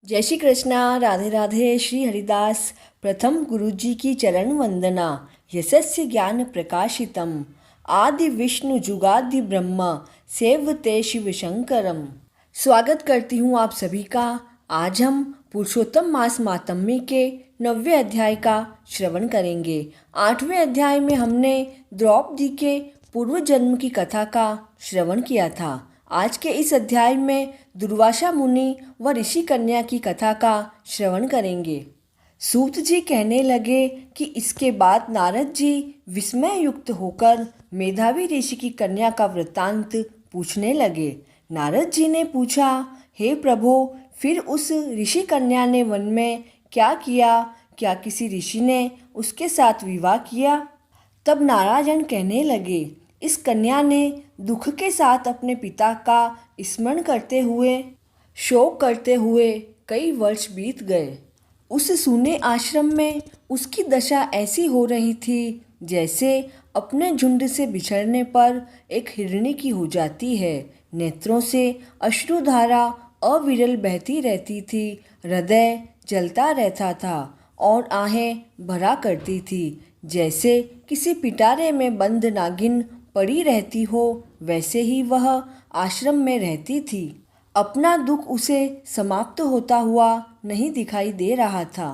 जय श्री कृष्णा। राधे राधे। श्री हरिदास। प्रथम गुरुजी की चरण वंदना। यशस्य ज्ञान प्रकाशितम आदि विष्णु जुगादि ब्रह्मा सेवते शिव शंकरम। स्वागत करती हूँ आप सभी का। आज हम पुरुषोत्तम मास मातम्य के 9वें अध्याय का श्रवण करेंगे। 8वें अध्याय में हमने द्रौपदी के पूर्व जन्म की कथा का श्रवण किया था। आज के इस अध्याय में दुर्वासा मुनि व ऋषि कन्या की कथा का श्रवण करेंगे। सूत जी कहने लगे कि इसके बाद नारद जी विस्मय युक्त होकर मेधावी ऋषि की कन्या का वृत्तांत पूछने लगे। नारद जी ने पूछा, हे प्रभु, फिर उस ऋषि कन्या ने वन में क्या किया? क्या किसी ऋषि ने उसके साथ विवाह किया? तब नारायण कहने लगे, इस कन्या ने दुख के साथ अपने पिता का स्मरण करते हुए शोक करते हुए कई वर्ष बीत गए। उस सूने आश्रम में उसकी दशा ऐसी हो रही थी जैसे अपने झुंड से बिछड़ने पर एक हिरणी की हो जाती है। नेत्रों से अश्रुधारा अविरल बहती रहती थी, हृदय जलता रहता था और आहें भरा करती थी। जैसे किसी पिटारे में बंद नागिन पड़ी रहती हो, वैसे ही वह आश्रम में रहती थी। अपना दुख उसे समाप्त होता हुआ नहीं दिखाई दे रहा था।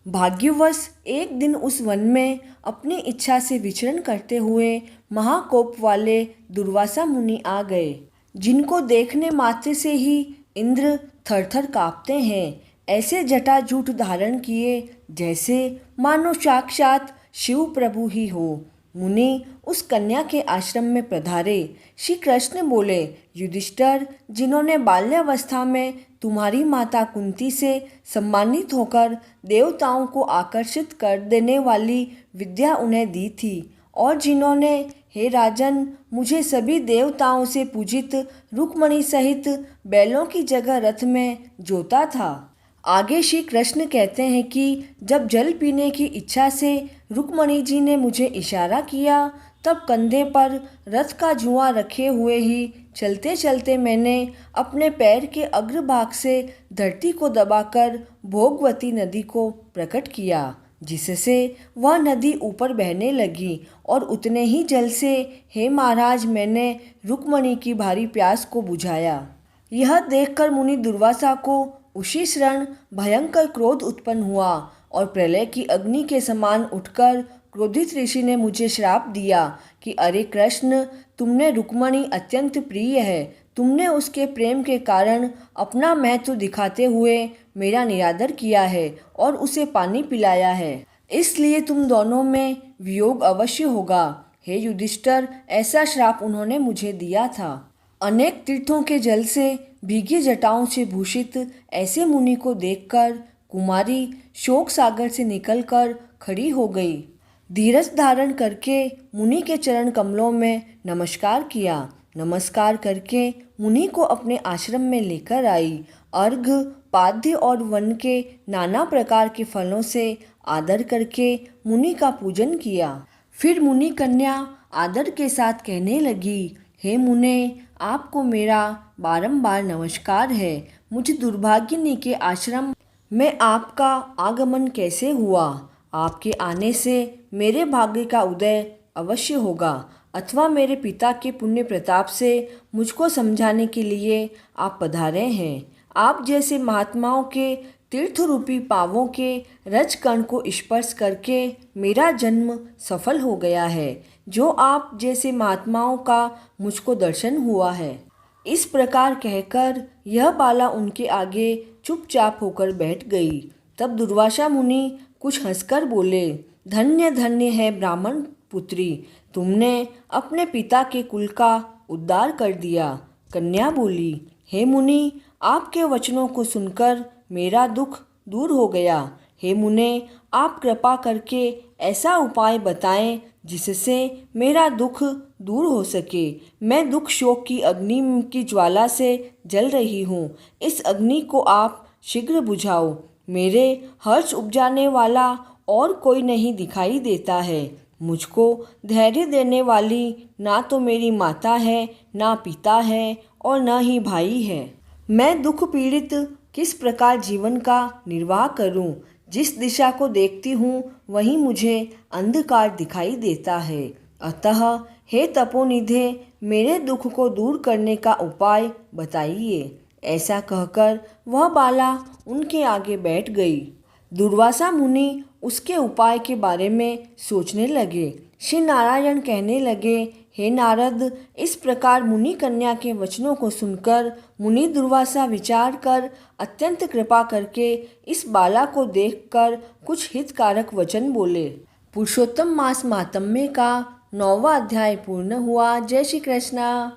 भाग्यवश एक दिन उस वन में अपनी इच्छा से विचरण करते हुए महाकोप वाले दुर्वासा मुनि आ गए, जिनको देखने मात्र से ही इंद्र थरथर कांपते हैं। ऐसे जटाजूट धारण किए जैसे मानो साक्षात शिव प्रभु ही हो। मुनि उस कन्या के आश्रम में पधारे। श्री कृष्ण बोले, युधिष्ठिर, जिन्होंने बाल्यावस्था में तुम्हारी माता कुंती से सम्मानित होकर देवताओं को आकर्षित कर देने वाली विद्या उन्हें दी थी, और जिन्होंने, हे राजन, मुझे सभी देवताओं से पूजित रुक्मणी सहित बैलों की जगह रथ में जोता था। आगे श्री कृष्ण कहते हैं कि जब जल पीने की इच्छा से रुक्मणी जी ने मुझे इशारा किया, तब कंधे पर रथ का जुआ रखे हुए ही चलते चलते मैंने अपने पैर के अग्रभाग से धरती को दबाकर भोगवती नदी को प्रकट किया, जिससे वह नदी ऊपर बहने लगी, और उतने ही जल से, हे महाराज, मैंने रुक्मणी की भारी प्यास को बुझाया। यह देखकर मुनि दुर्वासा को उसी क्षण भयंकर क्रोध उत्पन्न हुआ, और प्रलय की अग्नि के समान उठकर क्रोधित ऋषि ने मुझे श्राप दिया कि अरे कृष्ण, तुमने रुक्मणी अत्यंत प्रिय है, तुमने उसके प्रेम के कारण अपना महत्व दिखाते हुए मेरा निरादर किया है और उसे पानी पिलाया है, इसलिए तुम दोनों में वियोग अवश्य होगा। हे युधिष्ठिर, ऐसा श्राप उन्होंने मुझे दिया था। अनेक तीर्थों के जल से भीगी जटाओं से भूषित ऐसे मुनि को देखकर कुमारी शोक सागर से निकलकर खड़ी हो गई। धीरज धारण करके मुनि के चरण कमलों में नमस्कार किया। नमस्कार करके मुनि को अपने आश्रम में लेकर आई। अर्घ्य, पाद्य और वन के नाना प्रकार के फलों से आदर करके मुनि का पूजन किया। फिर मुनि कन्या आदर के साथ कहने लगी, हे मुने, आपको मेरा बारंबार नमस्कार है। मुझ दुर्भागिनी के आश्रम में आपका आगमन कैसे हुआ? आपके आने से मेरे भाग्य का उदय अवश्य होगा, अथवा मेरे पिता के पुण्य प्रताप से मुझको समझाने के लिए आप पधारे हैं। आप जैसे महात्माओं के तीर्थ रूपी पावों के रजकण को स्पर्श करके मेरा जन्म सफल हो गया है। जो आप जैसे महात्माओं का मुझको दर्शन हुआ है। इस प्रकार कहकर यह बाला उनके आगे चुपचाप होकर बैठ गई। तब दुर्वासा मुनि कुछ हंसकर बोले, धन्य धन्य है ब्राह्मण पुत्री, तुमने अपने पिता के कुल का उद्धार कर दिया। कन्या बोली, हे मुनि, आपके वचनों को सुनकर मेरा दुख दूर हो गया। हे मुने, आप कृपा करके ऐसा उपाय बताएं जिससे मेरा दुख दूर हो सके। मैं दुख शोक की अग्नि की ज्वाला से जल रही हूँ। इस अग्नि को आप शीघ्र बुझाओ। मेरे हर्ष उपजाने वाला और कोई नहीं दिखाई देता है। मुझको धैर्य देने वाली ना तो मेरी माता है, ना पिता है, और न ही भाई है। मैं दुख पीड़ित किस प्रकार जीवन का निर्वाह करूं? जिस दिशा को देखती हूँ वहीं मुझे अंधकार दिखाई देता है। अतः हे तपोनिधे, मेरे दुख को दूर करने का उपाय बताइए। ऐसा कहकर वह बाला उनके आगे बैठ गई। दुर्वासा मुनि उसके उपाय के बारे में सोचने लगे। श्री नारायण कहने लगे, हे नारद, इस प्रकार मुनि कन्या के वचनों को सुनकर मुनि दुर्वासा विचार कर अत्यंत कृपा करके इस बाला को देखकर कुछ हितकारक वचन बोले। पुरुषोत्तम मास माहात्म्य का 9वां अध्याय पूर्ण हुआ। जय श्री कृष्णा।